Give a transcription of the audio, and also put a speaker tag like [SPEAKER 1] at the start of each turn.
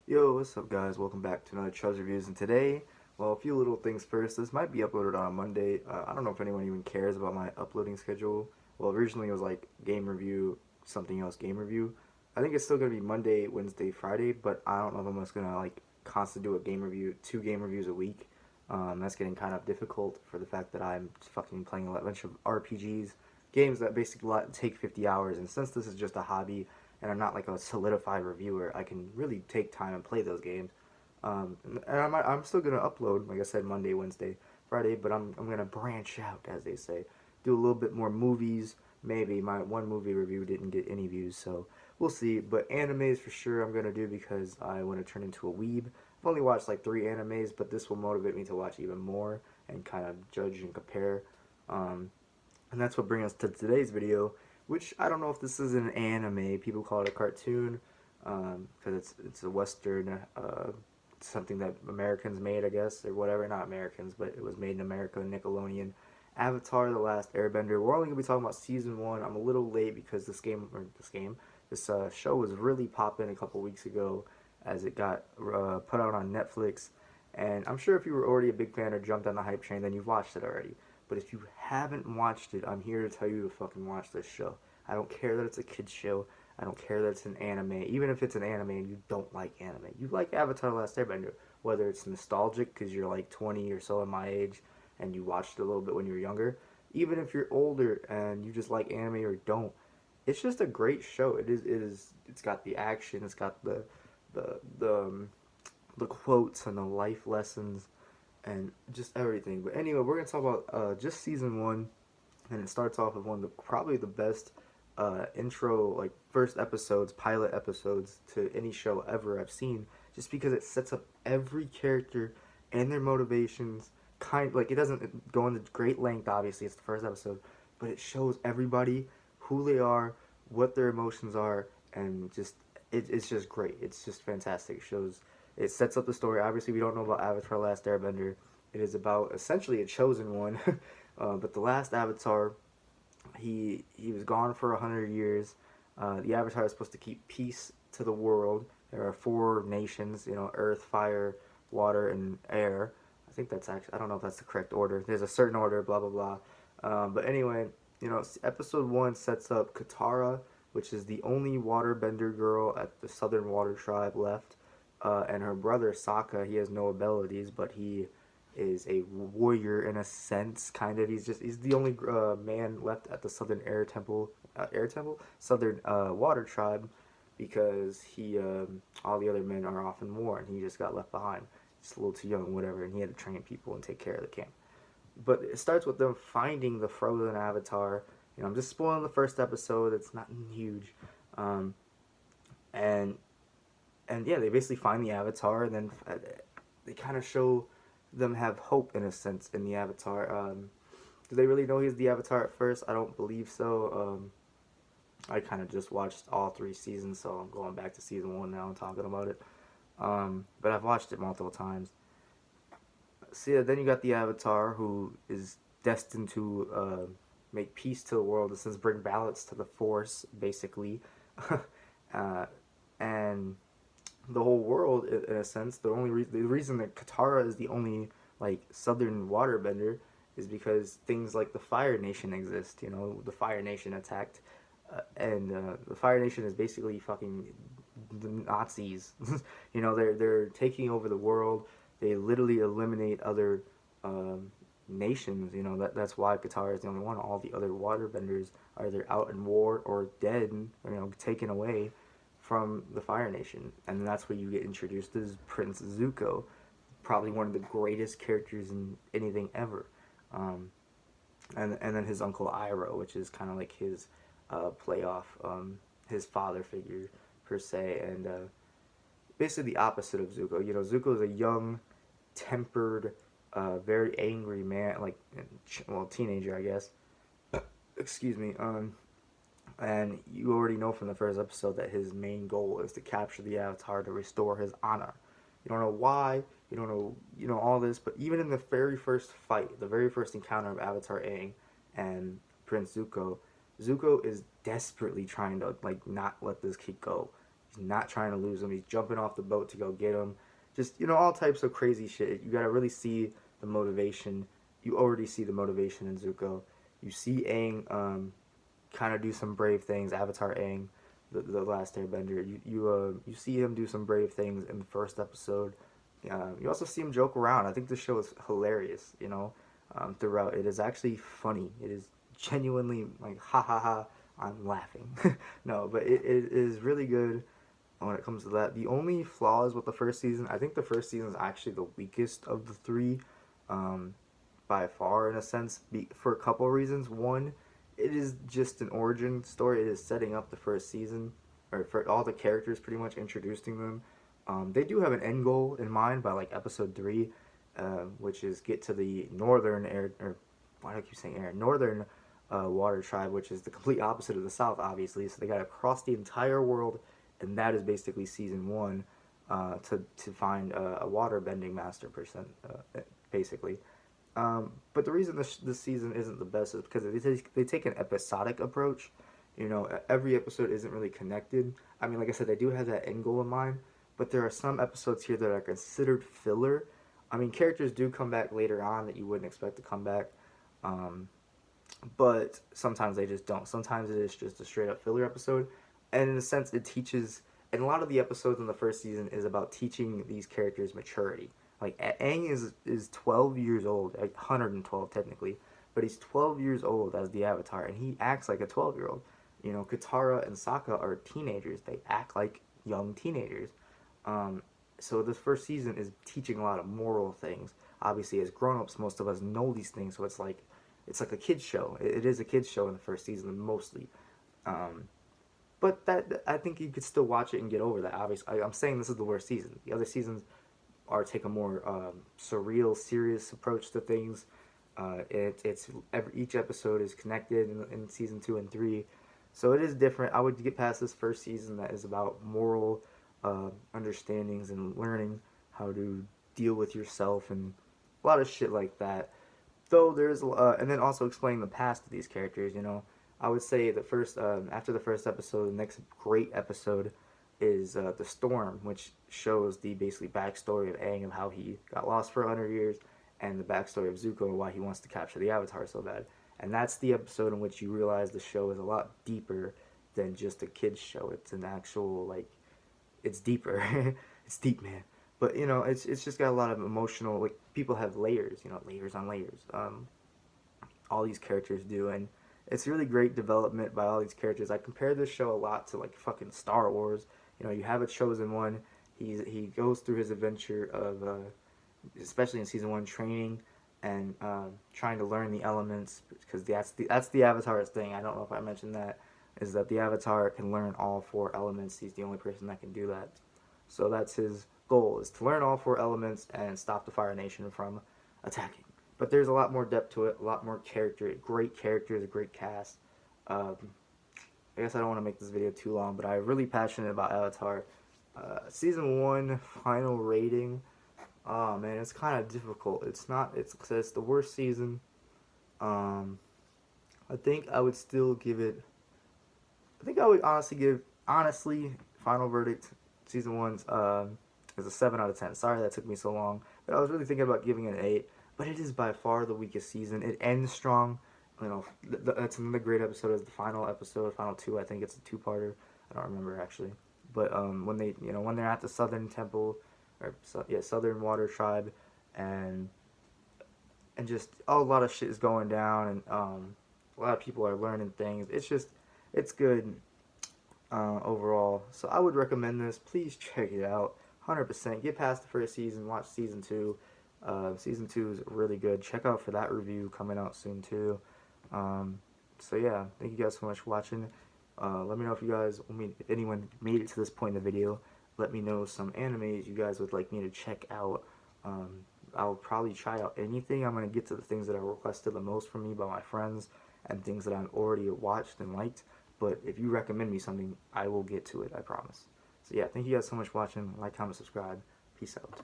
[SPEAKER 1] Yo, what's up, guys? Welcome back to another Chubbs Reviews. And today, well, a few little things first. This might be uploaded on a Monday. I don't know if anyone even cares about my uploading schedule. Well, originally it was like game review, something else game review. I think it's still gonna be Monday, Wednesday, Friday, but I don't know if I'm just gonna like constantly do a game review, two game reviews a week. That's getting kind of difficult for the fact that I'm fucking playing a bunch of RPGs, games that basically take 50 hours. And since this is just a hobby, and I'm not like a solidified reviewer, I can really take time and play those games. And I'm still gonna upload, like I said, Monday, Wednesday, Friday, but I'm gonna branch out, as they say, do a little bit more movies. Maybe my one movie review didn't get any views, so we'll see. But animes for sure I'm gonna do because I want to turn into a weeb. I've only watched like 3 animes, but this will motivate me to watch even more and kind of judge and compare. Um, and that's what brings us to today's video, which I don't know if this is an anime. People call it a cartoon because it's a Western, something that Americans made, I guess, or whatever. Not Americans, but it was made in America, Nickelodeon. Avatar: The Last Airbender. We're only gonna be talking about season one. I'm a little late because this show was really popping a couple weeks ago, as it got put out on Netflix. And I'm sure if you were already a big fan or jumped on the hype train, then you've watched it already. But if you haven't watched it, I'm here to tell you to fucking watch this show. I don't care that it's a kid's show. I don't care that it's an anime. Even if it's an anime and you don't like anime, you like Avatar: The Last Airbender. Whether it's nostalgic because you're like 20 or so in my age and you watched it a little bit when you were younger, even if you're older and you just like anime or don't, it's just a great show. It is. It is. It's got the action. It's got the the um, the quotes and the life lessons and just everything. But anyway, we're gonna talk about just season one, and it starts off with one of the probably the best intro, like first episodes, pilot episodes to any show ever I've seen, just because it sets up every character and their motivations. Kind like it doesn't go into great length. Obviously, it's the first episode, but it shows everybody who they are, what their emotions are, and just it's just great. It's just fantastic. It sets up the story. Obviously, we don't know about Avatar: Last Airbender. It is about essentially a chosen one, but the last Avatar, he was gone for 100 years. The Avatar is supposed to keep peace to the world. There are 4 nations, Earth, Fire, Water, and Air. I think that's actually, I don't know if that's the correct order. There's a certain order, blah blah blah. But anyway, episode one sets up Katara, which is the only waterbender girl at the Southern Water Tribe left, and her brother Sokka. He has no abilities, but he is a warrior in a sense, kind of. He's the only man left at the Southern Southern Water Tribe, because he all the other men are off in war, and he just got left behind. Just a little too young, whatever, and he had to train people and take care of the camp. But it starts with them finding the frozen avatar. I'm just spoiling the first episode. It's not huge, and yeah, they basically find the avatar, and then they kind of show them have hope in a sense in the avatar. Do they really know he's the avatar at first? I don't believe so. I kind of just watched all 3 seasons, so I'm going back to season one now and talking about it. But I've watched it multiple times. So yeah, then you got the avatar who is destined to make peace to the world, and since bring balance to the force, basically. uh, and the whole world, in a sense. The reason that Katara is the only like southern waterbender is because things like the Fire Nation exist. The Fire Nation attacked, and the Fire Nation is basically fucking the Nazis. They're taking over the world. They literally eliminate other nations. That's why Katara is the only one. All the other waterbenders are either out in war or dead. Taken away from the Fire Nation, and that's where you get introduced as Prince Zuko, probably one of the greatest characters in anything ever, and then his uncle Iroh, which is kind of like his play off his father figure per se, and basically the opposite of Zuko. Zuko is a young, tempered, very angry man, like teenager, I guess. Excuse me. And you already know from the first episode that his main goal is to capture the Avatar to restore his honor. You don't know why, you don't know, all this, but even in the very first fight, the very first encounter of Avatar Aang and Prince Zuko, Zuko is desperately trying to, like, not let this kid go. not trying to lose him. He's jumping off the boat to go get him. Just, all types of crazy shit. You gotta really see the motivation. You already see the motivation in Zuko. You see Aang kind of do some brave things. Avatar Aang, the last Airbender. You see him do some brave things in the first episode. You also see him joke around. I think the show is hilarious. Throughout, it is actually funny. It is genuinely like ha ha ha. I'm laughing. No, but it is really good when it comes to that. The only flaws with the first season, I think the first season is actually the weakest of the three, by far, in a sense, for a couple of reasons. One, it is just an origin story. It is setting up the first season, or for all the characters, pretty much introducing them. They do have an end goal in mind by like episode 3, which is get to the northern air, or why do I keep saying air? Northern water tribe, which is the complete opposite of the south, obviously. So they got to cross the entire world, and that is basically season 1, to find a water bending master person, basically. But the reason this season isn't the best is because they take an episodic approach. Every episode isn't really connected. I mean, like I said, they do have that end goal in mind, but there are some episodes here that are considered filler. I mean, characters do come back later on that you wouldn't expect to come back. But sometimes they just don't. Sometimes it is just a straight up filler episode. And in a sense, it teaches, and a lot of the episodes in the first season is about teaching these characters maturity. Like, Aang is 12 years old, like 112 technically, but he's 12 years old as the Avatar, and he acts like a 12-year-old. Katara and Sokka are teenagers. They act like young teenagers. So this first season is teaching a lot of moral things. Obviously, as grown-ups, most of us know these things, so it's like a kid's show. It is a kid's show in the first season, mostly. But that, I think you could still watch it and get over that. Obviously, I'm saying this is the worst season. The other seasons take a more surreal, serious approach to things. Each episode is connected in season 2 and 3, so it is different. I would get past this first season that is about moral understandings and learning how to deal with yourself and a lot of shit like that. Though there's and then also explaining the past of these characters. I would say the first after the first episode, the next great episode is The Storm, which shows the basically backstory of Aang, of how he got lost for 100 years, and the backstory of Zuko and why he wants to capture the Avatar so bad. And that's the episode in which you realize the show is a lot deeper than just a kid's show. It's an actual, like, it's deeper. It's deep, man. But, it's just got a lot of emotional, like, people have layers, layers on layers. All these characters do, and it's really great development by all these characters. I compare this show a lot to, like, fucking Star Wars. You have a chosen one. He goes through his adventure of, especially in season 1, training and trying to learn the elements, because that's the Avatar's thing. I don't know if I mentioned that, is that the Avatar can learn all 4 elements. He's the only person that can do that. So that's his goal, is to learn all 4 elements and stop the Fire Nation from attacking. But there's a lot more depth to it, a lot more great characters, a great cast. I guess I don't want to make this video too long, but I'm really passionate about Avatar. Season 1 final rating. Oh man, it's kind of difficult. It's the worst season. I think I would still give it. I think I would honestly, final verdict, season 1's is a 7 out of 10. Sorry that took me so long, but I was really thinking about giving it an 8. But it is by far the weakest season. It ends strong. That's another great episode. Is the final episode, final 2. I think it's a 2-parter. I don't remember actually. But when they're at the Southern Temple, or Southern Water Tribe, and just a lot of shit is going down, and a lot of people are learning things. It's good overall. So I would recommend this. Please check it out. 100%. Get past the first season. Watch season 2. Season 2 is really good. Check out for that review coming out soon too. So yeah, thank you guys so much for watching. Let me know if anyone made it to this point in the video. Let me know some animes you guys would like me to check out. I'll probably try out anything. I'm going to get to the things that are requested the most from me by my friends, and things that I've already watched and liked. But if you recommend me something, I will get to it, I promise. So yeah, thank you guys so much for watching. Like, comment, subscribe. Peace out.